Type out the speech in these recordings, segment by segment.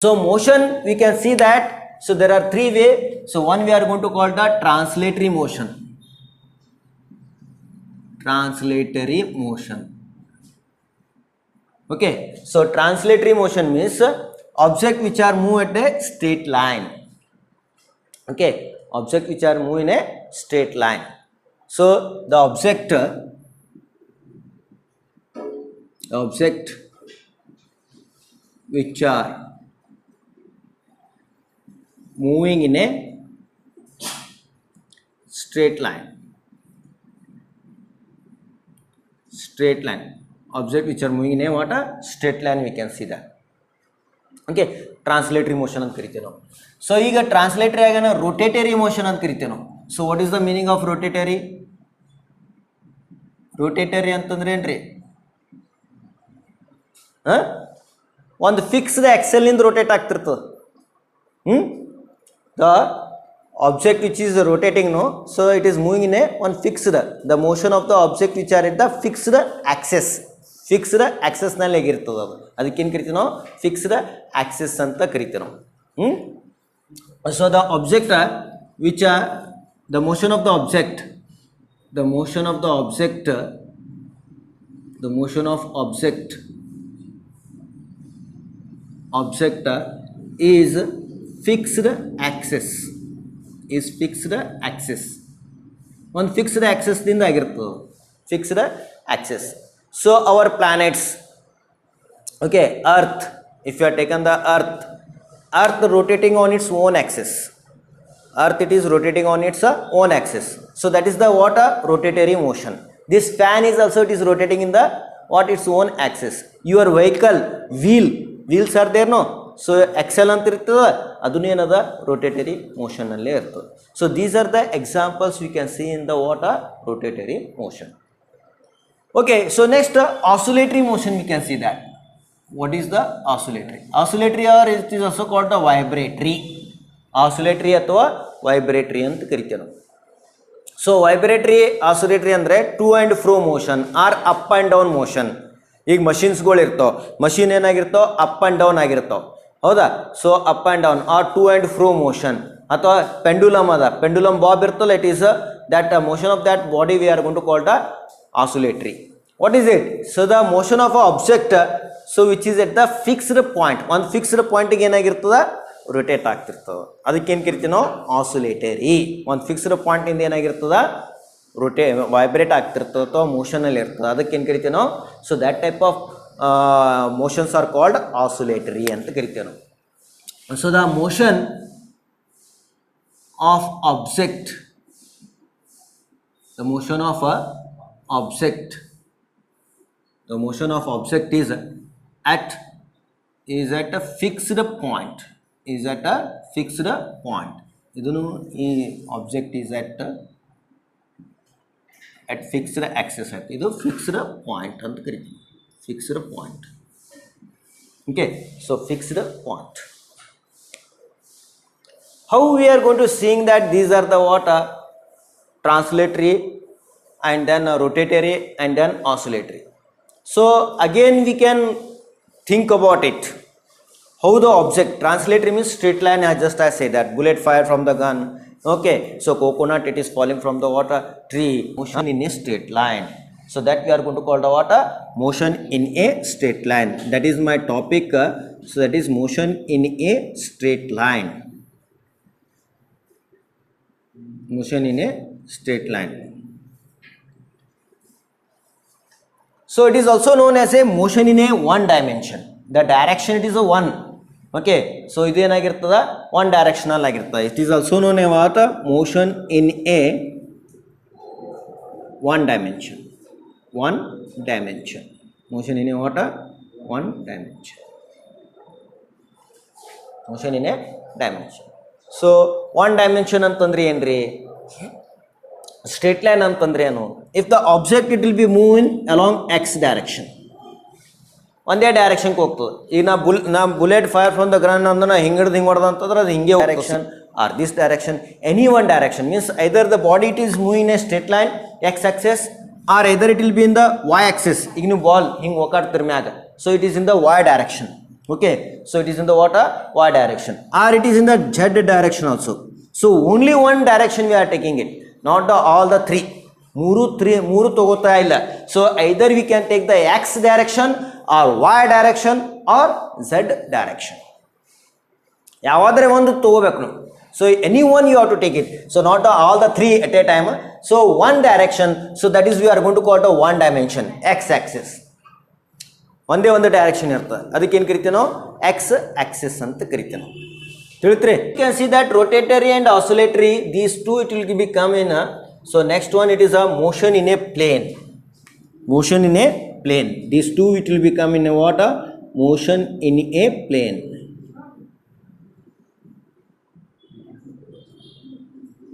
So motion, we can see that, so there are three ways. So one we are going to call the translatory motion. Translatory motion. Okay, so translatory motion means object which are move at a straight line. Okay, object which are move in a straight line. So the object which are moving in a straight line. Object which are moving in a what? A straight line, we can see that. Okay, translatory motion ಅಂತ ಕರಿತೀವಿ ನಾವು. So ಈಗ ಟ್ರಾನ್ಸ್ಲೇಟರಿ ಆಗ ರೋಟೇಟರಿ motion ಅಂತ ಕರಿತೀವಿ ನಾವು. So what is the meaning of rotatory? Rotatory ಅಂತಂದ್ರೆ ಏನ್ರಿ? ಒಂದು ಫಿಕ್ಸ್ಡ್ ಆಕ್ಸೆಲ್ನಿಂದ ರೋಟೇಟ್ ಆಗ್ತಿರ್ತದೆ. The object which is rotating, no, so it is moving in a one fixed, the motion of the object which are at the fixed axis ನಲ್ಲಿ ಆಗಿರ್ತದೆ. ಅದು ಅದಕ್ಕೆ ಏನು ಕರಿತೀವಿ ನಾವು? ಫಿಕ್ಸ್ಡ್ ಆಕ್ಸಿಸ್ ಅಂತ ಕರಿತೀವಿ ನಾವು. So the object which are the motion of the object is fixed axis. One fixed axis ದಿಂದ ಆಗಿರ್ತದೆ. Fixed axis. So our planets, okay, Earth, if you are taken the Earth rotating on its own axis. Earth, it is rotating on its own axis. So that is the what? Rotatory motion. This fan is also, it is rotating in the what? Its own axis. Your vehicle wheels are there, no? So axle ಅಂತ ಇರ್ತದೆ, ಅದನ್ನು ಏನದ rotatory ಮೋಷನ್ನಲ್ಲೇ ಇರ್ತದೆ. So these are the examples we can see in the what? Rotatory motion. Okay, so next oscillatory motion we can see that. What is the oscillatory? Oscillatory or it is also called the vibratory. Oscillatory ಅಥವಾ vibratory ಅಂತ ಕರಿತೇವೆ ನಾವು. So vibratory oscillatory ಅಂದರೆ to and fro motion or up and down motion. ಈಗ ಮಷಿನ್ಸ್ಗಳು ಇರ್ತಾವೆ, machine ಏನಾಗಿರ್ತಾವೆ? Up and down ಆಗಿರ್ತಾವೆ, ಹೌದಾ? So up and down are to and fro motion. ಅಥವಾ ಪೆಂಡುಲಮ್ ಅದ, ಪೆಂಡುಲಮ್ ಬಾಬ್ ಇರ್ತಲ್ಲ, it is that motion of that body we are going to call the oscillatory. What is it? So the motion of a object, so which is at the fixed point. ಒಂದು fixed ಪಾಯಿಂಟಿಗೆ ಏನಾಗಿರ್ತದೆ? Rotate ಆಗ್ತಿರ್ತದೆ. ಅದಕ್ಕೇನು ಕರಿತೀವಿ ನಾವು? Oscillatory. ಒಂದು fixed ಪಾಯಿಂಟಿಂದ ಏನಾಗಿರ್ತದೆ? Vibrate ಆಗ್ತಿರ್ತದೆ ಅಥವಾ ಮೋಷನಲ್ಲಿ ಇರ್ತದೆ. ಅದಕ್ಕೇನು ಕರಿತೀವಿ ನಾವು? So that type of motions are called oscillatory ಅಂತ ಕರಿತೇವೆ ನಾವು. So the motion of object is at a fixed point. ಇದನ್ನು ಈ object is at fixed axis ಆಯ್ತು. ಇದು ಫಿಕ್ಸ್ಡ್ ಪಾಯಿಂಟ್ ಅಂತ ಕರಿತೀವಿ. Fixed point. Okay, so fixed point. How we are going to seeing that these are the what? Translatory and then rotatory and then oscillatory. So again we can think about it. How the object, translatory means straight line, just I say that, bullet fire from the gun. Okay, so coconut, it is falling from the water, tree, motion in a straight line. So that we are going to call the what? Motion in a straight line. That is my topic. So that is motion in a straight line. Motion in a straight line. So it is also known as a motion in a one dimension. The direction, it is a one. Okay. So ಇದು ಏನಾಗಿರ್ತದ? One directional ಆಗಿರ್ತದೆ. It is also known as what? Motion in a one dimension. Motion in a what? One dimension. Motion in a dimension. So one dimension ಅಂತಂದ್ರೆ ಏನ್ರಿ? Straight line ಅಂತಂದ್ರೆ ಏನು? If the object it will be moving along X direction, ಒಂದೇ ಡೈರೆಕ್ಷನ್ಗೆ ಹೋಗ್ತದೆ. ಈಗ ನಾ bullet fire from the ground ಅಂದ್ರೆ ನಾ ಹಿಂಗೆ ಹೊಡೆದ ಅಂತಂದ್ರೆ ಅದು ಹಿಂಗೆ direction or this direction, any one direction means either the body it is moving a straight line X axes or either it will be in the Y axis. ಈಗ ನೀವು ball ಹಿಂಗೆ ಹೋಗಾಡ್ತಿರ್ ಮ್ಯಾಗ, so it is in the Y direction. Okay, so it is in the what y direction, or it is in the z direction also. So only one direction we are taking it, not the all the three. ಮೂರು ತಗೋತಾ ಇಲ್ಲ. So either we can take the x direction or y direction or z direction. ಯಾವಾದರೆ ಒಂದು ತಗೋಬೇಕು ನಾವು. So any one you have to take it. So not all the three at a time. So one direction. So that is we are going to call the one dimension, x axis. ಒಂದೇ ಒಂದು direction ಇರ್ತದೆ, ಅದಕ್ಕೆ ಏನು ಕರಿತೀವಿ ನಾವು X Axis ಅಂತ ಕರಿತೀವಿ ನಾವು. ತಿಳಿತ್ರಿ? You can see that rotatory and oscillatory these two it will become in. So next one it is a motion in a plane. Motion in a plane, these two it will become in a what motion in a plane.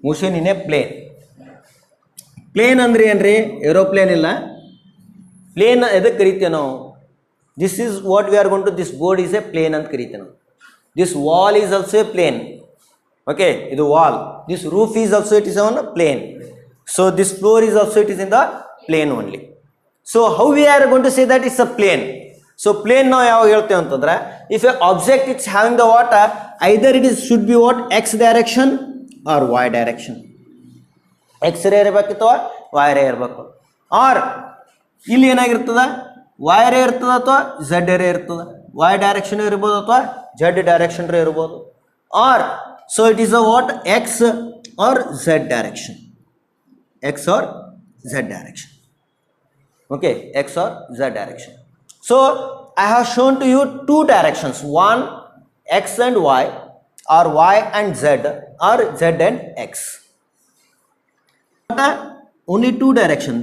Motion in a plane. Plane ಅಂದ್ರೆ ಏನ್ರಿ? Aeroplane ಇಲ್ಲ, plane ಎದಕ್ಕೆ ಕರಿತೀವಿ ನಾವು? This is what we are going to, this board is a plane ಅಂತ ಕರೀತೀವಿ ನಾವು. This wall is also a plane. Okay, ಇದು wall. This roof is also it is on a plane. So this floor is also it is in the plane only. So how we are going to say that it's a plane? So plane ನಾವು ಯಾವಾಗ ಹೇಳ್ತೇವೆ ಅಂತಂದ್ರೆ, if a object is having the what, either it is should be what x direction or y direction. x ರೇ ಇರಬೇಕಿತ್ತು y ರೇ ಇರಬೇಕು, R ಇಲ್ಲಿ ಏನಾಗಿರ್ತದ y ರೇ ಇರ್ತದೆ ಅಥವಾ z ರೇ ಇರ್ತದೆ. y ಡೈರೆಕ್ಷನ್ ಇರ್ಬೋದು ಅಥವಾ z ಡೈರೆಕ್ಷನ್ ರೇ ಇರ್ಬೋದು, or so it is a what x or z direction, x or z direction. Okay, x or z direction. So I have shown to you two directions, one x and y or y and z or z and x. Only two direction,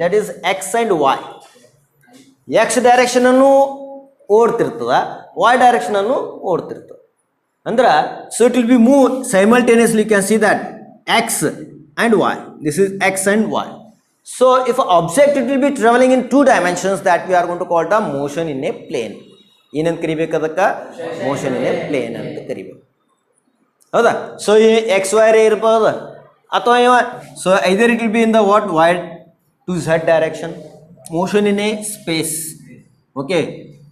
that is x and y. x direction ಅನ್ನು ಓಡ್ತಿರ್ತದ, y direction ಅನ್ನು ಓಡ್ತಿರ್ತದೆ. ಅಂದ್ರೆ so it will be move simultaneously. You can see that x and y, this is x and y. So if object it will be traveling in two dimensions, that we are going to call the motion in a plane. ಏನಂತ ಕರಿಬೇಕು ಅದಕ್ಕೆ? Motion in a plane ಅಂತ ಕರಿಬೇಕು. ಹೌದಾ? So ಈ X Y ರೇ ಇರ್ಬೋದು ಅಥವಾ ಇವ, so either it will be in the what y to z direction. Motion in a space. Okay,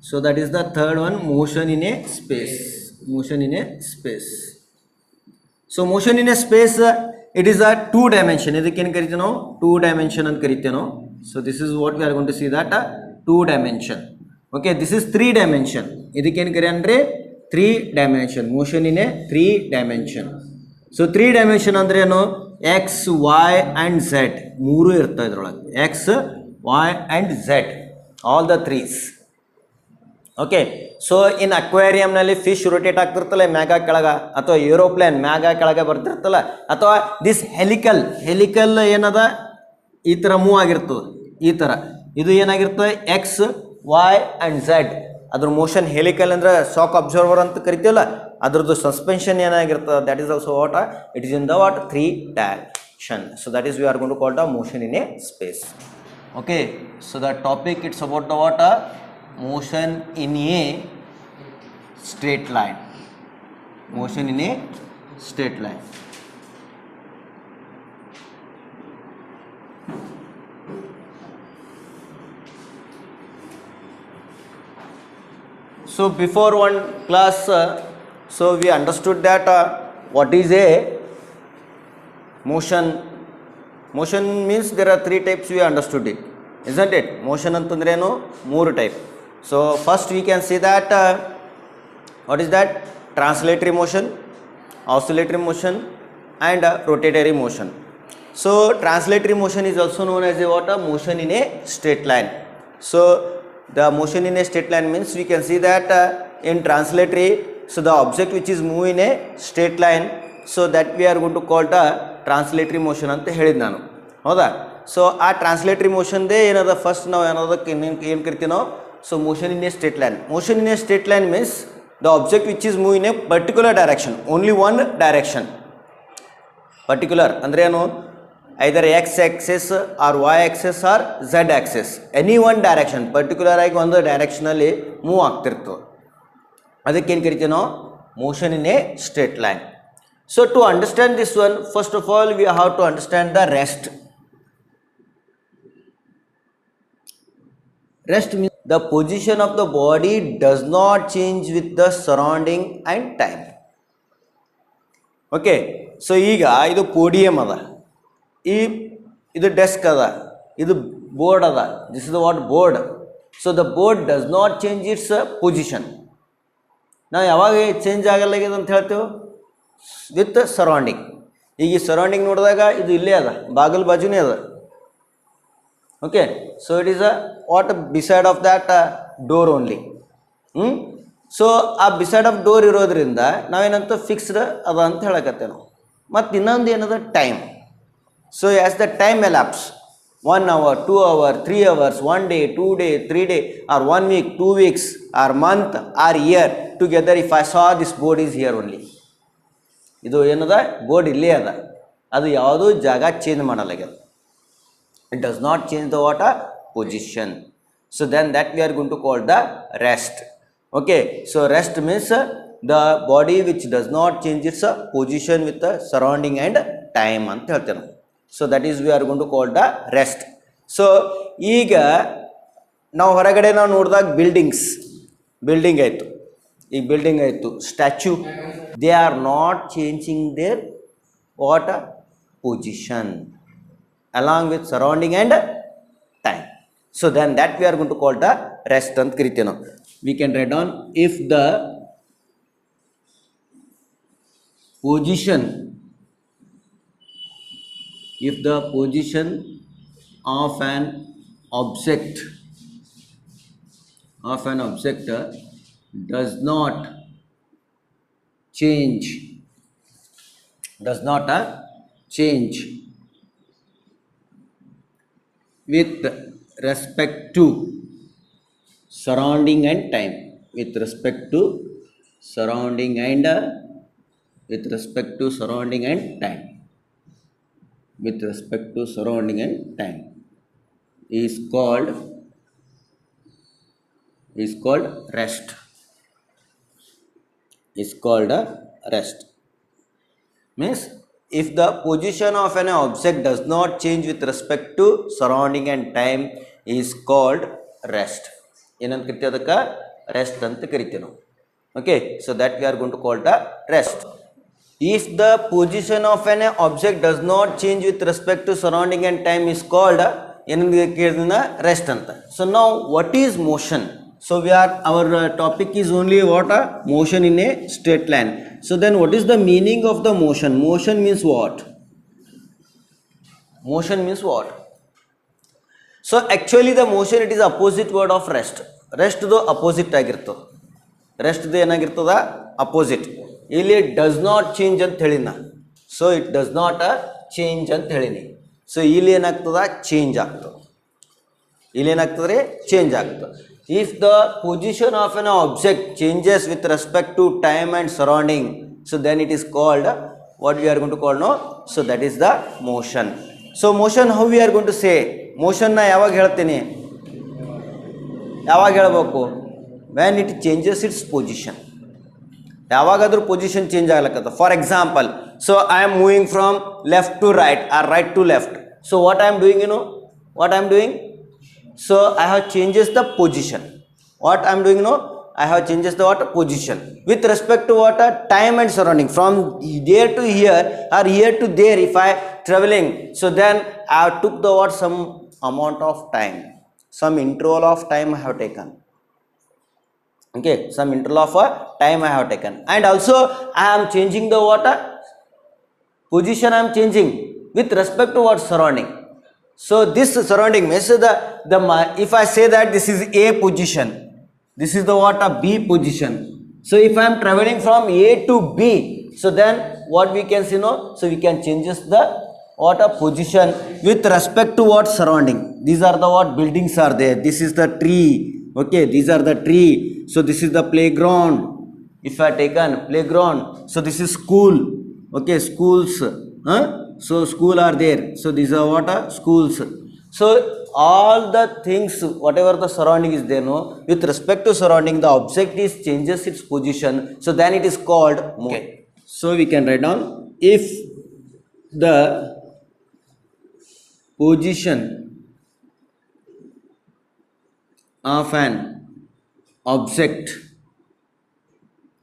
so that is the third one, motion in a space. Motion in a space. So motion in a space, it is a two dimension. ಇದಕ್ಕೆ ಏನು ಕರಿತೀವಿ ನಾವು? Two dimension ಅಂತ ಕರಿತೀವಿ ನಾವು. So this is what we are going to see that two dimension. Okay, this is three dimension. ಇದಕ್ಕೆ ಏನು ಕರಿ ಅಂದರೆ three dimension, motion in a three dimension. So three dimension ಅಂದ್ರೆ ಏನು? ಎಕ್ಸ್ ವೈ ಆ್ಯಂಡ್ ಝೆಡ್ ಮೂರು ಇರ್ತವೆ ಇದರೊಳಗೆ. X y and z, all the threes. Okay, so in aquarium ನಲ್ಲಿ ಫಿಶ್ ರೊಟೇಟ್ ಆಗ್ತಿರ್ತಲ್ಲ ಮ್ಯಾಗ ಕೆಳಗ, ಅಥವಾ ಏರೋಪ್ಲೇನ್ ಮ್ಯಾಗ ಕೆಳಗೆ ಬರ್ತಿರ್ತಲ್ಲ, ಅಥವಾ ದಿಸ್ ಹೆಲಿಕಲ್ ಏನದ ಈ ಥರ ಮೂವ್ ಆಗಿರ್ತದೆ. ಈ ಥರ ಇದು ಏನಾಗಿರ್ತದೆ? X Y and Z. ಅದ್ರ ಮೋಷನ್ ಹೆಲಿಕಲ್ ಅಂದರೆ ಶಾಕ್ ಅಬ್ಸರ್ವರ್ ಅಂತ ಕರಿತೀವಲ್ಲ, ಅದ್ರದ್ದು ಸಸ್ಪೆನ್ಷನ್ ಏನಾಗಿರ್ತದೆ? That is also what it is in the what three direction. So that is we are going to call the motion in a space. Okay, so the topic it's about the what motion in a straight line. Motion in a straight line. So before one class, so we understood that what is a motion. Motion means there are three types, we understood it, isn't it? Motion ಅಂತಂದ್ರೆ ಏನು? ಮೂರು type. So first we can see that what is that? Translatory motion, oscillatory motion and rotatory motion. So translatory motion is also known as a what motion in a straight line. So the motion in a straight line means we can see that in translatory, so the object which is moving in a straight line, so that we are going to call the translatory motion ಅಂತ ಹೇಳಿದ್ದು ನಾನು, ಹೌದಾ? So ಆ ಟ್ರಾನ್ಸ್ಲೇಟರಿ ಮೋಷನ್ದೇ ಏನದ first ನಾವು ಏನೋದಕ್ಕೆ ಏನು ಕರಿತೀವಿ ನಾವು? So motion in a straight line. Motion in a straight line means the object which is move in a particular direction, only one direction. Particular ಅಂದರೆ ಏನು? Either X axis or Y axis or Z axis, any one direction, particular ಆಗಿ ಒಂದು ಡೈರೆಕ್ಷನಲ್ಲಿ move ಆಗ್ತಿರ್ತದೆ. ಅದಕ್ಕೇನು ಕರಿತೀವಿ ನಾವು? Motion in a straight line. So to understand this one, first of all we have to understand the rest. Rest means the position of the body does not change with the surrounding and time. Okay, so ಈಗ ಇದು podium ಅದ, ಇದು desk ಅದ, ಇದು board ಅದ. This is the what board. So the board does not change its position. ನಾವು ಯಾವಾಗ change ಆಗಲ್ಲಾಗ್ಯದ ಅಂತ ಹೇಳ್ತೇವೆ? With surrounding. ಈಗ ಈ ಸರೌಂಡಿಂಗ್ ನೋಡಿದಾಗ ಇದು ಇಲ್ಲೇ ಅದ, ಬಾಗಿಲು ಬಾಜುನೇ ಅದ. Okay, so it is a what beside of that door only. So ಆ ಬಿಸೈಡ್ ಆಫ್ ಡೋರ್ ಇರೋದ್ರಿಂದ ನಾವೇನಂತ ಫಿಕ್ಸ್ಡ್ ಅದ ಅಂತ ಹೇಳಕತ್ತೇವೆ ನಾವು. ಮತ್ತು ಇನ್ನೊಂದು ಏನದ time. So as the time elapse 1 hour, 2 hours, 3 hours, 1 day, 2 day, 3 day, or 1 week, 2 weeks, or month, or year together, if I saw this board is here only. ಇದು ಏನದ ಬೋರ್ಡ್ ಇಲ್ಲೇ ಅದ, ಅದು ಯಾವುದೂ ಜಾಗ change ಮಾಡಲಾಗ್ಯದ. It does not change the what position. So then that we are going to call the rest. Okay, so rest means the body which does not change its position with the surrounding and time ಅಂತ ಹೇಳ್ತೇವೆ. So that is we are going to call the rest. So ಈಗ ನಾವು ಹೊರಗಡೆ ನಾವು ನೋಡಿದಾಗ building ಆಯಿತು, ಈಗ building ಆಯಿತು, statue, they are not changing their what position along with surrounding and time. So then that we are going to call the rest ಅಂತ ಕರಿತೇವೆ ನಾವು. We can write down, if the position of an object does not change with respect to surrounding and time, with respect to surrounding and time is called rest. Means if the position of an object does not change with respect to surrounding and time is called rest. ಏನಂತ ಕರಿತೀವಿ? ಅದಕ್ಕೆ rest ಅಂತ ಕರಿತೀವಿ ನಾವು. Okay, so that we are going to call the rest. If the position of an object does not change with respect to surrounding and time is called ಏನಂತ ಕೇಳಿದ rest ಅಂತ. So now what is motion? So our topic is only what motion in a straight line. So then what is the meaning of the motion? Motion means what? So actually the motion, it is opposite word of rest. Rest do opposite ಆಗಿರ್ತದೆ. Rest ಏನಾಗಿರ್ತದ? Opposite. ಇಲ್ಲಿ does not change ಅಂತ ಹೇಳಿನ. So it does not change ಅಂತ ಹೇಳಿನಿ. So ಇಲ್ಲಿ ಏನಾಗ್ತದ? Change ಆಗ್ತದೆ. If the position of an object changes with respect to time and surrounding, so then it is called what we are going to call now. So that is the motion. So motion, how we are going to say? Motion na ಯಾವಾಗ ಹೇಳ್ತೀನಿ? ಯಾವಾಗ ಹೇಳಬೇಕು? when it changes its position. ಯಾವಾಗಾದರೂ position change ಆಗ್ಲಕ್ಕತ್ತ. For example, so I am moving from left to right or right to left. So what I am doing, so I have changes the position. What I am doing now? I have changes the what position with respect to what time and surrounding. From there to here or here to there, if I traveling, so then I have took the what some amount of time, some interval of time I have taken. Okay, some interval of time I have taken, and also I am changing the what position. I am changing with respect to what surrounding. So this surrounding means if I say that this is A position, this is the what B position. So if I am traveling from A to B, so then what we can see now? So we can changes the what position with respect to what surrounding. These are the what buildings are there. This is the tree. Okay, these are the tree. So this is the playground. If I taken playground, so this is school. Okay, schools. So school are there. So these are what schools. So all the things, whatever the surrounding is there, no, with respect to surrounding, the object is changes its position. So then it is called motion. Okay. So we can write down, if the position of an object,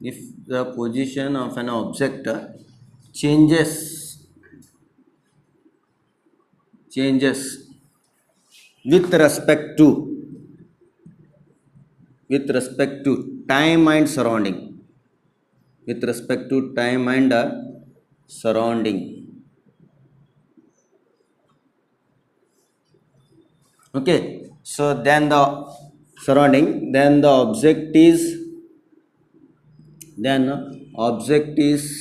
if the position of an object changes with respect to time and surrounding, with respect to time and surrounding. Okay, so then the surrounding, then the object is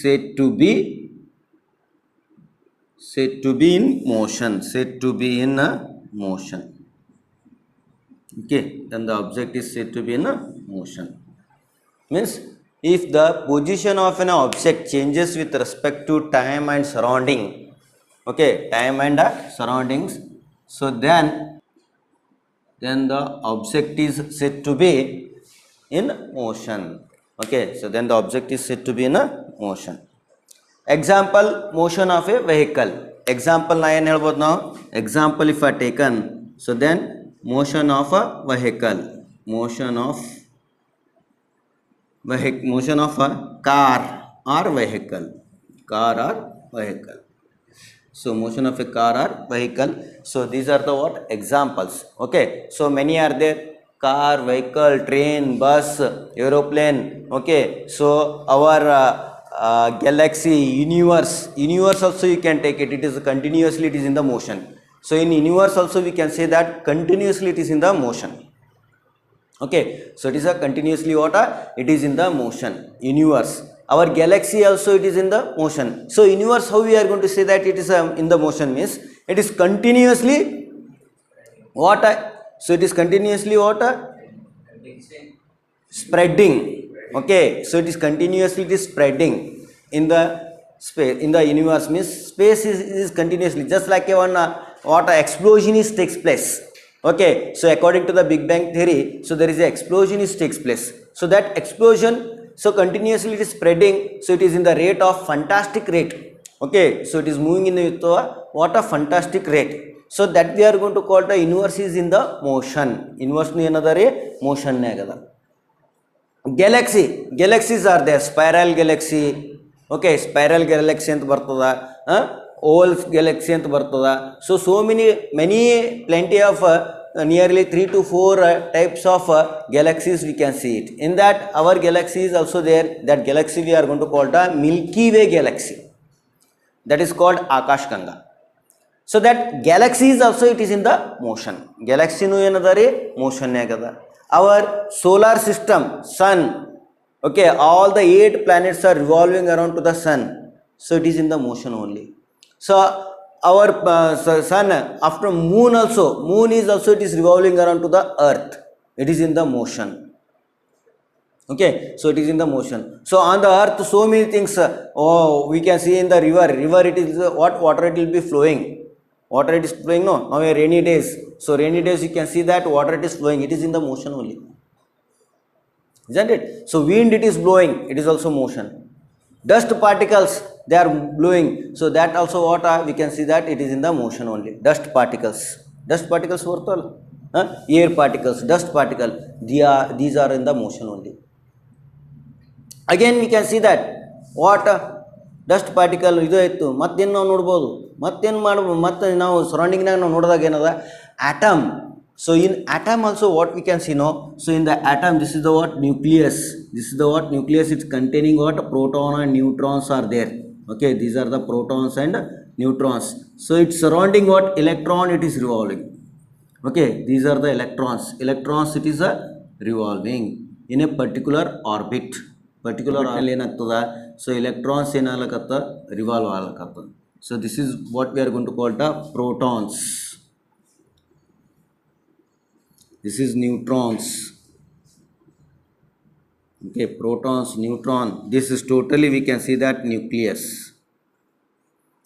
said to be in motion, okay, then the object is said to be in motion. Means if the position of an object changes with respect to time and surrounding, okay, time and surroundings, so then the object is said to be in motion. Okay, so then the object is said to be in a motion. Example, motion of a vehicle. Example na ಏನು ಹೇಳ್ಬೋದು ನಾವು? Example if I taken, so then motion of a vehicle, motion of a car or vehicle. So motion of a car or vehicle. So these are the what examples. Okay, so many are there: car, vehicle, train, bus, aeroplane. Okay, so our galaxy, universe also you can take it. It is continuously, it is in the motion. So in universe also we can say that continuously it is in the motion. Okay, so it is a continuously what it is in the motion. Universe, our galaxy also it is in the motion. So universe, how we are going to say that it is in the motion means it is continuously what so it is continuously what spreading. Okay, so it is continuously, it is spreading in the space, in the universe means space is continuously, just like a one what explosion is takes place. Okay, so according to the Big Bang theory, so there is a explosion is takes place. So that explosion, so continuously it is spreading, so it is in the rate of fantastic rate. Okay, so it is moving in the what a fantastic rate. So that we are going to call the universe is in the motion. Universe nu enadare motion ne agada. Galaxies are there: spiral galaxy, okay, spiral galaxy anta bartada, oval galaxy anta bartada. So many plenty of nearly 3 to 4 types of galaxies we can see it. In that our galaxy is also there. That galaxy we are going to call the Milky Way galaxy, that is called Akash Ganga. So that galaxy is also it is in the motion. Galaxy nu enadare motion ne agada. Our solar system, sun, okay, all the 8 planets are revolving around to the sun, so it is in the motion only. So our sun, after moon also, moon is also it is revolving around to the earth, it is in the motion. Okay, so it is in the motion. So on the earth so many things, we can see in the river it is what water it will be flowing. Water it is flowing, no, now a rainy days, so rainy days you can see that water it is flowing, it is in the motion only, isn't it? So wind it is blowing, it is also motion. Dust particles they are blowing, so that also what we can see that it is in the motion only. Dust particles vartala, air particles, dust particle, these are in the motion only. Again we can see that what dust particle ಇದು ಆಯಿತು. ಮತ್ತೇನು ನಾವು ನೋಡ್ಬೋದು, ಮತ್ತೇನು ಮಾಡ್ಬೋದು, ಮತ್ತು ನಾವು ಸರೌಂಡಿಂಗ್ನಾಗ ನಾವು ನೋಡಿದಾಗ ಏನದ atom. So in atom also what we can see no. So in the atom this is the what nucleus. It's containing what proton and neutrons are there. Okay, these are the protons and neutrons. So it's surrounding what electron, it is revolving. Okay, these are the electrons. It is revolving in a particular orbit. ಏನಾಗ್ತದ, so electrons ಏನಾಗಲಕತ್ತ revolve ಆಗ್ಲಕತ್ತ. So this is what we are going to call the protons. This is neutrons. Okay, protons, neutron, this is totally we can see that nucleus.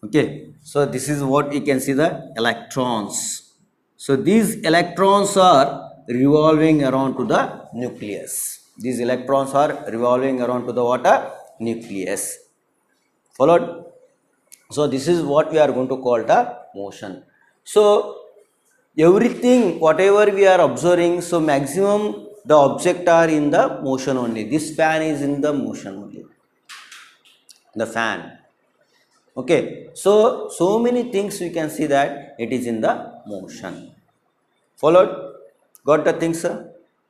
Okay, so this is what we can see the electrons. So these electrons are revolving around to the nucleus. These electrons are revolving around to the water nucleus. Followed? So this is what we are going to call the motion. So everything whatever we are observing, so maximum the object are in the motion only. This fan is in the motion only, the fan. Okay, so many things we can see that it is in the motion. Followed? Got the thing, sir?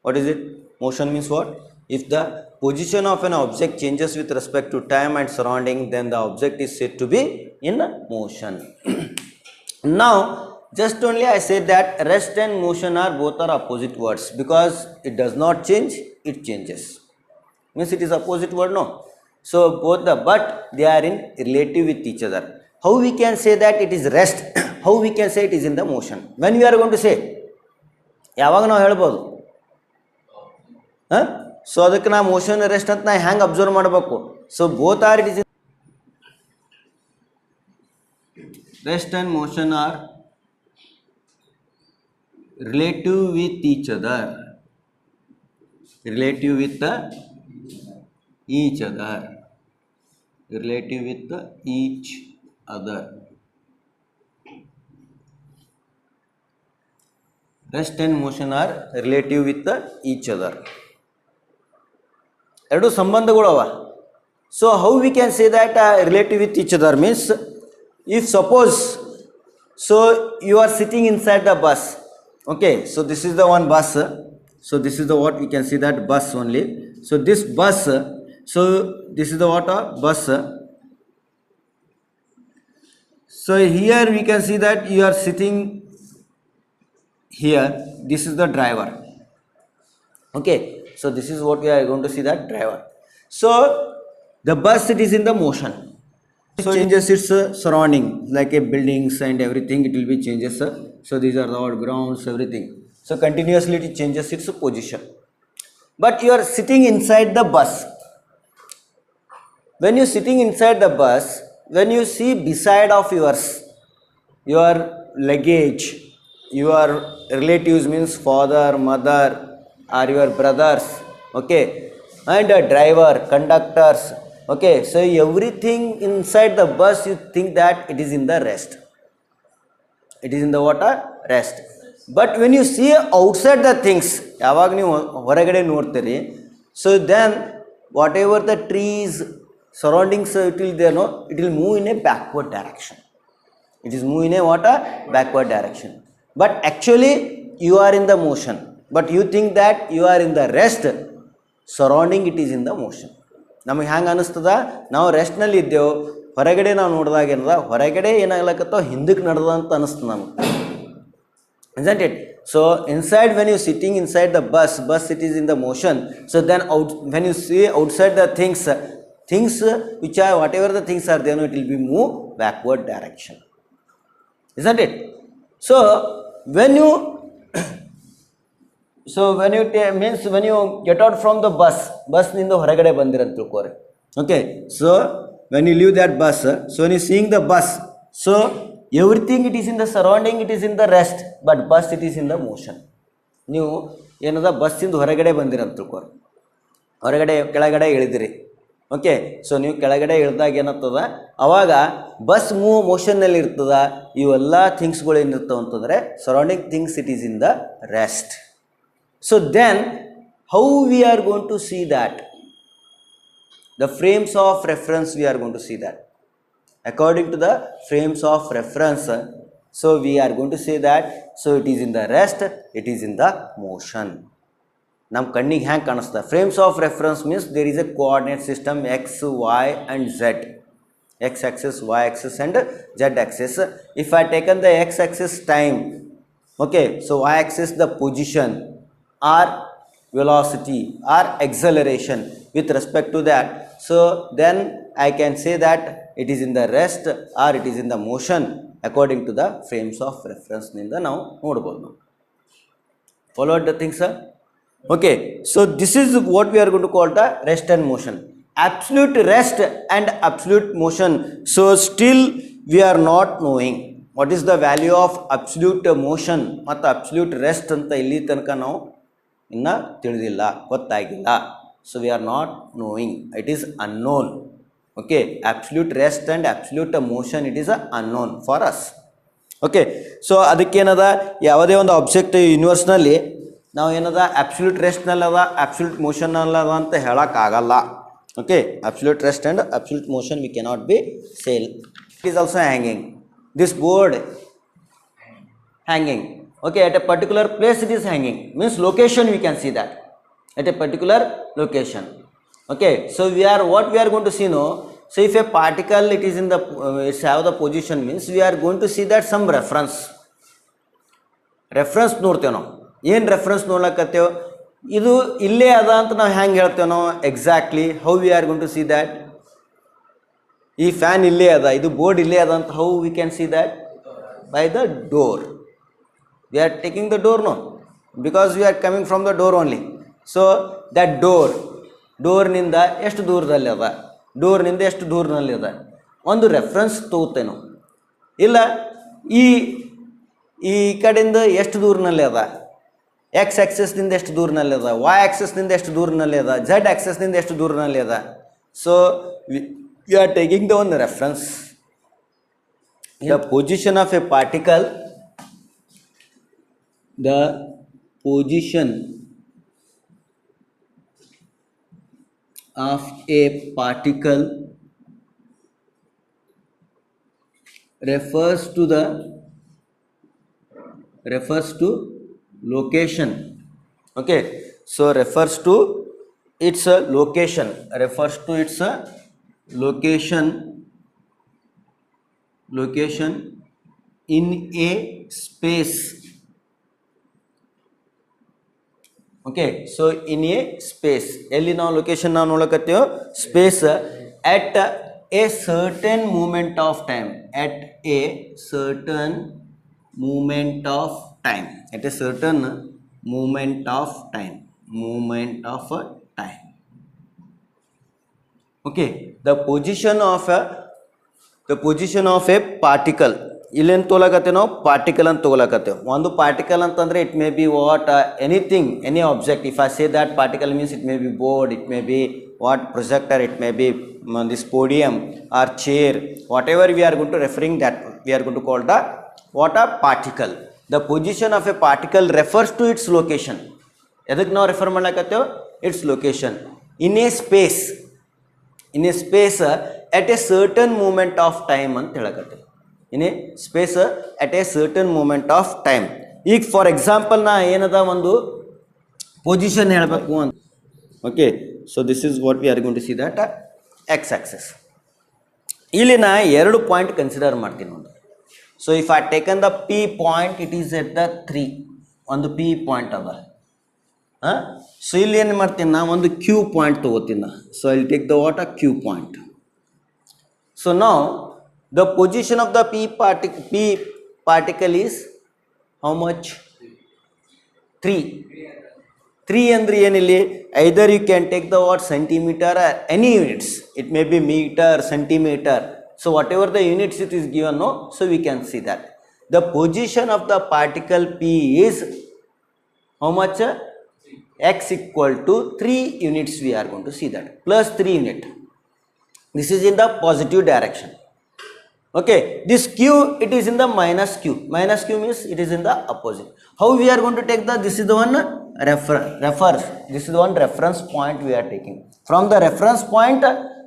What is it? Motion means what? If the position of an object changes with respect to time and surrounding, then the object is said to be in motion. Now just only I said that rest and motion are both are opposite words, because it does not change, it changes. Means it is opposite word, no? So both the, but they are in relative with each other. How we can say that it is rest? How we can say it is in the motion? When we are going to say, ಯಾವಾಗ ನಾವು ಹೇಳ್ಬೋದು? So ಅದಕ್ಕೆ ನಾ motion rest ಅಂತ ನಾ ಹ್ಯಾಂಗೆ observe ಮಾಡಬೇಕು? So both are it is rest and motion are relative with each other. Relative with each other. Relative with each other. Rest and motion are relative with each other. ಎರಡು ಸಂಬಂಧಗಳು ಅವ. So how we can say that relative with each other means, if suppose, so you are sitting inside the bus, okay, so this is the one bus, so this is the what we can see that bus only. So this bus, so this is the what bus. So here we can see that you are sitting here, this is the driver. Okay, so this is what we are going to see, that driver. So the bus, it is in the motion. So changes its surrounding, like a buildings and everything, it will be changes. So these are the grounds, everything. So continuously it changes its position. But you are sitting inside the bus. When you are sitting inside the bus, when you see beside of yours, your luggage, your relatives means father, mother, or your brothers, okay, and a driver, conductors, okay, so everything inside the bus, you think that it is in the rest. It is in the what? Rest. But when you see outside the things, ಯಾವಾಗ ನೀವು ಹೊರಗಡೆ ನೋಡ್ತೀರಿ, so then whatever the trees, surroundings, it will there, no, it will move in a backward direction. It is move in a what? Backward direction. But actually you are in the motion, but you think that you are in the rest, surrounding it is in the motion. ನಮಗೆ ಹ್ಯಾಂಗೆ ಅನ್ನಿಸ್ತದ, ನಾವು ರೆಸ್ಟ್ನಲ್ಲಿ ಇದ್ದೆವು, ಹೊರಗಡೆ ನಾವು ನೋಡಿದಾಗ ಏನದ, ಹೊರಗಡೆ ಏನಾಗ್ಲಕ್ಕತ್ತೋ ಹಿಂದಕ್ಕೆ ನಡೆದ ಅಂತ ಅನ್ನಿಸ್ತದೆ ನಮಗೆ, isn't it? So inside, when you sitting inside the bus it is in the motion. So then out, when you see outside the things which are whatever the things are there, it will be move backward direction, isn't it? So when you means when you get out from the bus ನಿಂದ ಹೊರಗಡೆ ಬಂದಿರಂತ ತಿಳ್ಕೋರಿ, okay, so when you leave that bus, so when you seeing the bus, so everything it is in the surrounding, it is in the rest, but bus it is in the motion. ನೀವು ಏನದ ಬಸ್ಸಿಂದ ಹೊರಗಡೆ ಬಂದಿರಂತ ತಿಳ್ಕೋರಿ, ಹೊರಗಡೆ ಕೆಳಗಡೆ ಇಳಿದಿರಿ, okay, so ನೀವು ಕೆಳಗಡೆ ಇಳಿದಾಗ ಏನಾಗ್ತದ, ಅವಾಗ bus move ಮೋಷನ್ನಲ್ಲಿ ಇರ್ತದ, ಇವೆಲ್ಲ ಥಿಂಗ್ಸ್ಗಳು ಏನಿರ್ತಾವ ಅಂತಂದರೆ surrounding things it is in the rest. So then how we are going to see that? The frames of reference we are going to see that. According to the frames of reference, so we are going to say that, so it is in the rest, it is in the motion. Nam kannig hang kanasta. Frames of reference means there is a coordinate system x, y and z. X axis, y axis and z axis. If I taken the x axis time, okay, so y axis the position or velocity or acceleration with respect to that, so then I can say that it is in the rest or it is in the motion according to the frames of reference ninda ನಾವು ನೋಡಬಹುದು. Followed the things, sir? Okay, so this is what we are going to call the rest and motion. Absolute rest and absolute motion, so still we are not knowing what is the value of absolute motion ಮತ್ತು absolute rest ಅಂತ ಇಲ್ಲಿ ತನಕ ನಾವು ಇನ್ನು ತಿಳಿದಿಲ್ಲ, ಗೊತ್ತಾಗಿಲ್ಲ. So we R not knowing, it is unknown. Okay, absolute rest and absolute motion, it is unknown for us. Okay, so ಅದಕ್ಕೇನದ ಯಾವುದೇ ಒಂದು ಆಬ್ಜೆಕ್ಟ್ ಯೂನಿವರ್ಸ್ನಲ್ಲಿ ನಾವು ಏನದ ಅಬ್ಸಲ್ಯೂಟ್ ರೆಸ್ಟ್ನಲ್ಲಿ ಅದ ಅಬ್ಸಲ್ಯೂಟ್ ಮೋಷನ್ನಲ್ಲಿ ಅದ ಅಂತ ಹೇಳೋಕ್ಕಾಗಲ್ಲ. Okay, absolute rest and absolute motion we cannot be sale. It is also hanging. This board hanging. Okay, at a particular place it is hanging, means location we can see that at a particular location. Okay, so what we are going to see now, so if a particle it is in the it's have the position, means we are going to see that some reference ನೋಡ್ತೇವೆ ನಾವು. ಏನು reference ನೋಡ್ಲಕತ್ತೇವೆ, ಇದು ಇಲ್ಲೇ ಅದ ಅಂತ ನಾವು ಹೆಂಗೆ ಹೇಳ್ತೇವೆ ನಾವು exactly, how we are going to see that? ಈ ಫ್ಯಾನ್ ಇಲ್ಲೇ ಅದ, ಇದು ಬೋರ್ಡ್ ಇಲ್ಲೇ ಅದ ಅಂತ how we can see that? By the door. We are taking the door, no, because we are coming from the door only. So that door ನಿಂದ ಎಷ್ಟು ದೂರದಲ್ಲಿ ಅದ, ಡೋರ್ನಿಂದ ಎಷ್ಟು ದೂರದಲ್ಲಿ ಅದ, ಒಂದು ರೆಫರೆನ್ಸ್ ತಗೋತೇನೋ. ಇಲ್ಲ ಈ ಕಡೆಯಿಂದ ಎಷ್ಟು ದೂರನಲ್ಲಿ ಅದ, ಎಕ್ಸ್ ಆಕ್ಸೆಸ್ನಿಂದ ಎಷ್ಟು ದೂರನಲ್ಲಿ ಅದ, ವೈ ಆಕ್ಸೆಸ್ನಿಂದ ಎಷ್ಟು ದೂರನಲ್ಲಿ ಅದ, ಝೆಡ್ ಆಕ್ಸೆಸ್ನಿಂದ ಎಷ್ಟು ದೂರನಲ್ಲಿ ಅದ. So we are taking the ಒಂದು reference. The position of a particle, the position of a particle refers to location. Okay, so refers to its location, location in a space. Okay, so in a space, ಎಲ್ಲಿ ನಾವು location ನಾವು ನೋಡಕತ್ತೀವೋ space, at a certain moment of time, at a certain moment of time, at a certain moment of time. Okay, the position of a particle, ಇಲ್ಲೇನು ತೊಗೊಳಕತ್ತೇವೆ ನಾವು? Particle ಅಂತ ತೊಗೊಳಕತ್ತೇವೆ. ಒಂದು ಪಾರ್ಟಿಕಲ್ ಅಂತಂದರೆ it may be what, anything, any object. If I say that particle means it may be board, it may be what, projector, it may B this podium or chair, whatever we are going to referring that, we are going to call the what a particle. The position of a particle refers to its location. ಎದಕ್ಕೆ ನಾವು refer ಮಾಡ್ಲಕತ್ತೇವೆ? Its location. In a space at a certain moment of time ಅಂತ ಹೇಳಕತ್ತೇವೆ. In a space at a certain moment of time. ಈಗ for example ನಾ ಏನದ ಒಂದು position ಹೇಳಬೇಕು ಅಂತ. Okay, so this is what we are going to see that X axes. ಇಲ್ಲಿ ನಾ 2 ಪಾಯಿಂಟ್ ಕನ್ಸಿಡರ್ ಮಾಡ್ತೀನಿ ಒಂದು. So if I taken the P point, it is at the 3, ಒಂದು ಪಿ ಪಾಯಿಂಟ್ ಅದ. ಸೊ ಇಲ್ಲಿ ಏನು ಮಾಡ್ತೀನಿ ನಾ, ಒಂದು ಕ್ಯೂ ಪಾಯಿಂಟ್ ತೊಗೋತೀನಿ ನಾ. So I will take the what, a Q point. So ನಾವು the position of the p particle is how much? 3 ಅಂದ್ರೆ ಏನಿಲ್ಲಿ, either you can take the what, centimeter or any units, it may be meter, centimeter, so whatever the units it is given, no, so we can see that the position of the particle p is how much? X equal to 3 units. We are going to see that plus 3 unit. This is in the positive direction. Okay, this q, it is in the minus q means it is in the opposite. How we are going to take the, this is the one refers, this is the one reference point we are taking from the reference point.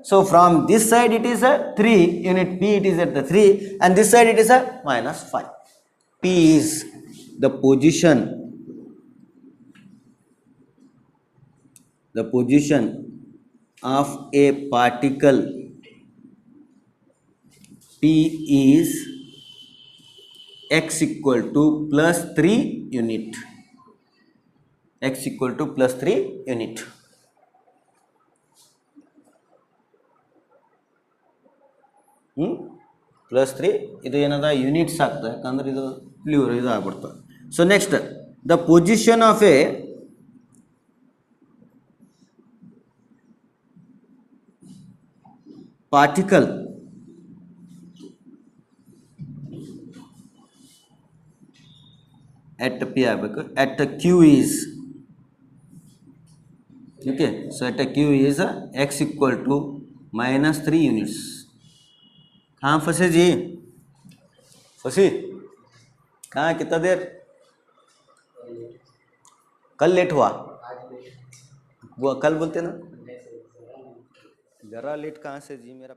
So from this side it is a 3 unit, p it is at the 3, and this side it is a minus 5. P is the position of a particle. P is x equal to plus 3 unit. X equal to plus 3 unit. Plus 3, ಇದು ಏನದ units ಆಗ್ತದೆ, ಯಾಕಂದ್ರೆ ಇದು ಪ್ಲೂರ್ ಇದು ಆಗ್ಬಿಡ್ತದೆ. So next, the position of a particle at p ಆಗಬೇಕು, at q is, okay, so at q is x equal to minus 3 units. हाँ फंसे जी, फंसी कहाँ कितना देर? कल लेट हुआ? वो कल बोलते ना, जरा लेट कहाँ से जी मेरा